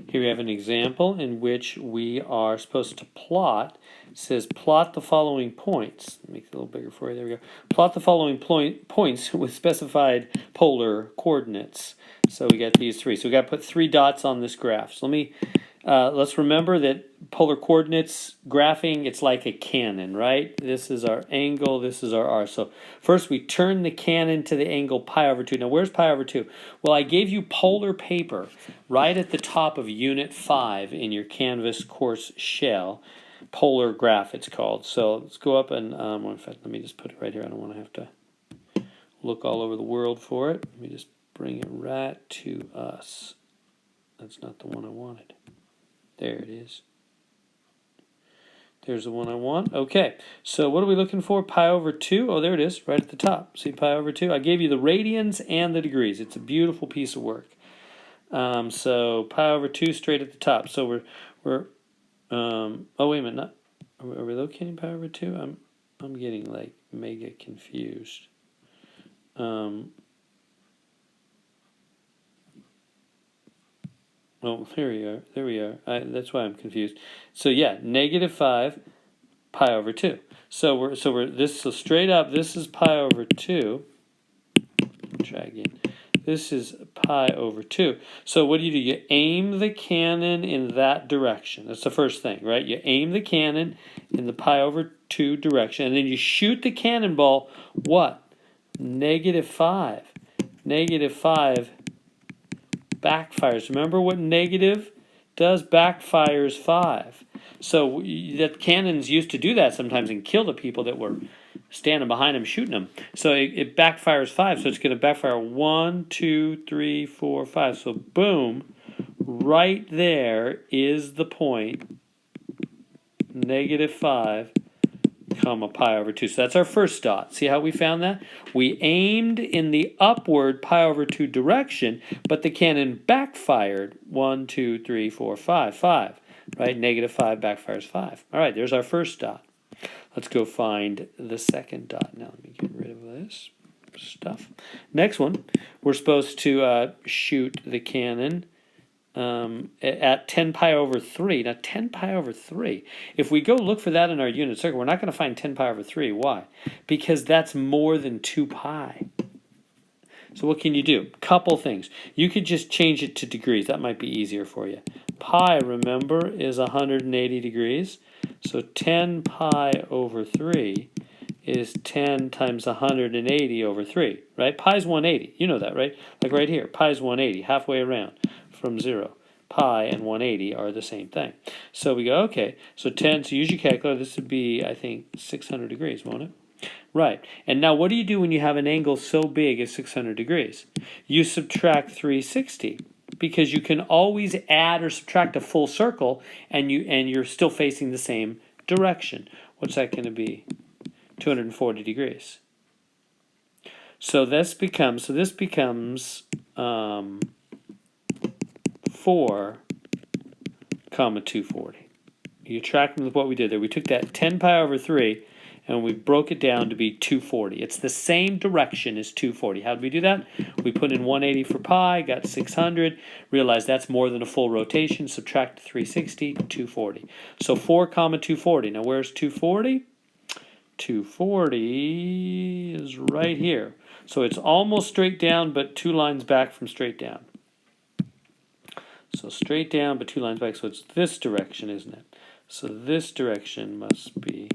Here we have an example in which we are supposed to plot. It says plot the following points. Make it a little bigger for you. There we go. Plot the following points with specified polar coordinates. So we got these three. So we got to put 3 dots on this graph. So let's remember that polar coordinates graphing, it's like a cannon, right? This is our angle, this is our R. So first we turn the cannon to the angle pi over 2. Now where's pi over 2? Well, I gave you polar paper right at the top of Unit 5 in your Canvas course shell. Polar graph it's called. So let's go up and, in fact, let me just put it right here. I don't want to have to look all over the world for it. Let me just bring it right to us. That's not the one I wanted. There it is. There's the one I want. Okay, so what are we looking for? Pi over 2. Oh, there it is, right at the top. See, pi over 2. I gave you the radians and the degrees. It's a beautiful piece of work. So pi over 2 straight at the top. So we're oh, wait a minute. Are we locating pi over 2? I'm getting like mega confused. Oh, there we are. There we are. That's why I'm confused. So yeah, -5 pi over 2. So straight up. This is pi over 2. Try again. This is pi over 2. So what do? You aim the cannon in that direction. That's the first thing, right? You aim the cannon in the pi over 2 direction, and then you shoot the cannonball. What? -5. -5 backfires. Remember what negative does? Backfires 5. So that cannons used to do that sometimes and kill the people that were standing behind them shooting them. So it backfires 5. So it's going to backfire 1, 2, 3, 4, 5. So boom, right there is the point, -5 comma pi over 2. So that's our first dot. See how we found that? We aimed in the upward pi over 2 direction, but the cannon backfired 1, 2, 3, 4, 5, 5. Right? -5 backfires 5. All right, there's our first dot. Let's go find the second dot. Now let me get rid of this stuff. Next one, we're supposed to shoot the cannon at 10 pi over 3. Now 10 pi over 3, if we go look for that in our unit circle, we're not going to find 10 pi over 3. Why? Because that's more than 2 pi. So what can you do? Couple things. You could just change it to degrees. That might be easier for you. Pi, remember, is 180 degrees. So 10 pi over 3 is 10 times 180 over 3, right? Pi is 180. You know that, right? Like right here, pi is 180, halfway around from 0. Pi and 180 are the same thing. So we go, okay, so 10, so use your calculator. This would be, I think, 600 degrees, won't it? Right. And now what do you do when you have an angle so big as 600 degrees? You subtract 360. Because you can always add or subtract a full circle, and you're still facing the same direction. What's that going to be? 240 degrees. So this becomes 4, 240. You track with what we did there. We took that 10 pi over 3, and we broke it down to be 240. It's the same direction as 240. How did we do that? We put in 180 for pi, got 600, realized that's more than a full rotation, subtract 360, 240. So 4, 240. Now where's 240? 240 is right here. So it's almost straight down, but 2 lines back from straight down. So straight down, but 2 lines back. So it's this direction, isn't it? So this direction must be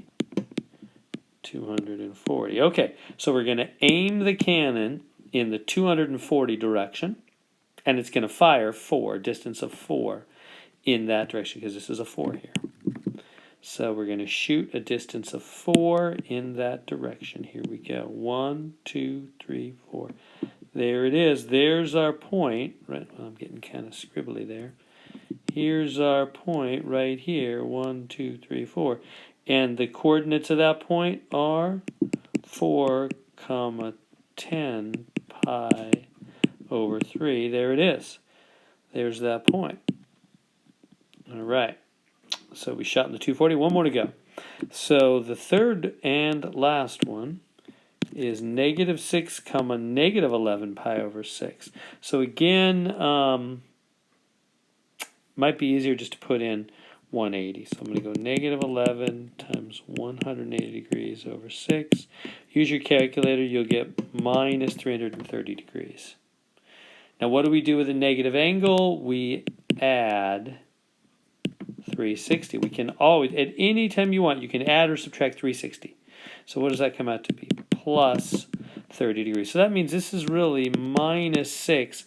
240. Okay, so we're going to aim the cannon in the 240 direction, and it's going to fire 4, distance of 4 in that direction, because this is a 4 here. So we're going to shoot a distance of 4 in that direction. Here we go. 1, 2, 3, 4. There it is. There's our point. Right. Well, I'm getting kind of scribbly there. Here's our point right here. 1, 2, 3, 4. And the coordinates of that point are 4, 10 pi over 3. There it is. There's that point. All right. So we shot in the 240. One more to go. So the third and last one is -6, -11 pi over 6. So again, might be easier just to put in 180. So I'm going to go negative 11 times 180 degrees over 6. Use your calculator, you'll get minus 330 degrees. Now what do we do with a negative angle? We add 360. We can always, at any time you want, you can add or subtract 360. So what does that come out to be? Plus 30 degrees. So that means this is really minus 6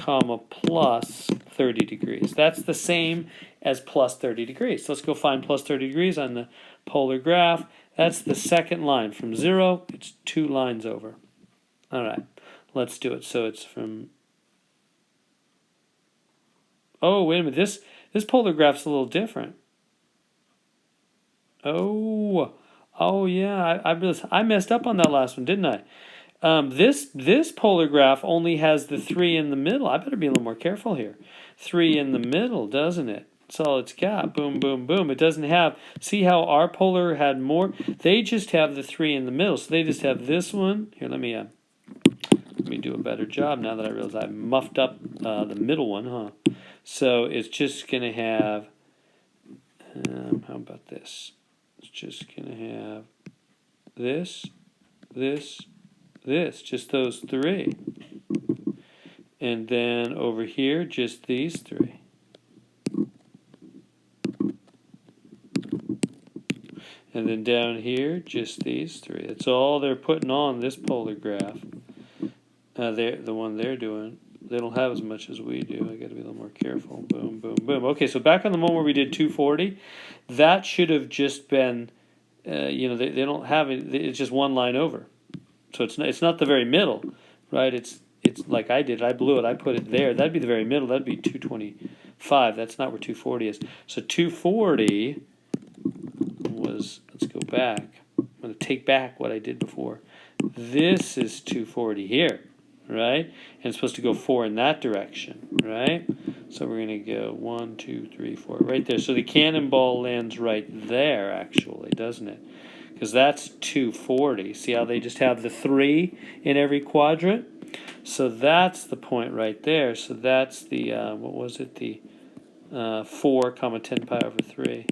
comma plus 30 degrees. That's the same as plus 30 degrees. So let's go find plus 30 degrees on the polar graph. That's the second line. From 0, it's 2 lines over. All right, let's do it. So it's from... Oh, wait a minute. This polar graph's a little different. Oh yeah. I messed up on that last one, didn't I? This polar graph only has the 3 in the middle. I better be a little more careful here. 3 in the middle, doesn't it? That's all it's got. Boom, boom, boom. It doesn't have... See how our polar had more? They just have the 3 in the middle. So they just have this one. Here, let me do a better job now that I realize I muffed up the middle one, huh? So it's just going to have... how about this? It's just going to have this, just those 3. And then over here, just these 3. And then down here, just these 3. That's all they're putting on this polar graph. The one they're doing. They don't have as much as we do. I got to be a little more careful. Boom, boom, boom. Okay, so back on the one where we did 240, that should have just been, they don't have it. It's just one line over. So it's not the very middle, right? It's like I did. I blew it. I put it there. That'd be the very middle. That'd be 225. That's not where 240 is. So 240 was, let's go back. I'm going to take back what I did before. This is 240 here, right? And it's supposed to go 4 in that direction, right? So we're going to go 1, 2, 3, 4, right there. So the cannonball lands right there, actually, doesn't it? Because that's 240. See how they just have the 3 in every quadrant? So that's the point right there. So that's the, what was it? The 4 comma 10 pi over 3.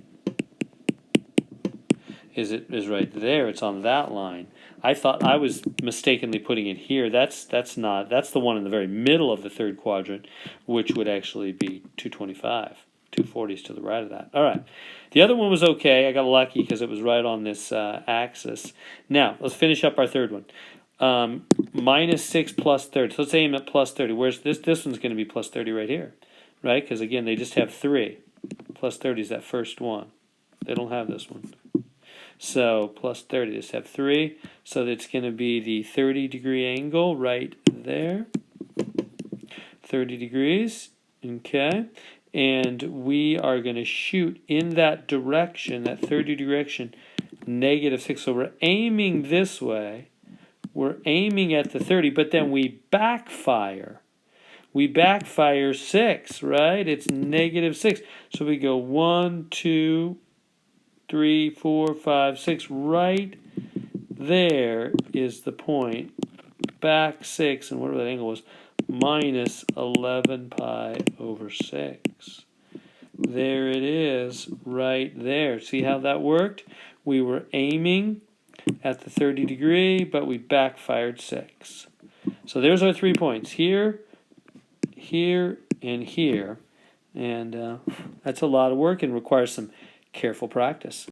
Is right there. It's on that line. I thought I was mistakenly putting it here. That's not. That's the one in the very middle of the third quadrant, which would actually be 225. 240 is to the right of that. All right. The other one was okay. I got lucky because it was right on this axis. Now, let's finish up our third one. Minus 6 plus 30. So let's aim at plus 30. Where's this? This one's going to be plus 30 right here, right? Because, again, they just have 3. Plus 30 is that first one. They don't have this one. So plus 30, just have 3. So that's going to be the 30-degree angle right there. 30 degrees, okay? And we are going to shoot in that direction, that 30 direction, negative 6. So we're aiming this way. We're aiming at the 30, but then we backfire. We backfire 6, right? It's negative 6. So we go 1, 2, 3, 4, 5, 6. Right there is the point. Back 6, and whatever that angle was, minus 11 pi over 6. There it is, right there. See how that worked? We were aiming at the 30 degree, but we backfired 6. So there's our 3 points. Here, here, and here. And that's a lot of work and requires some careful practice.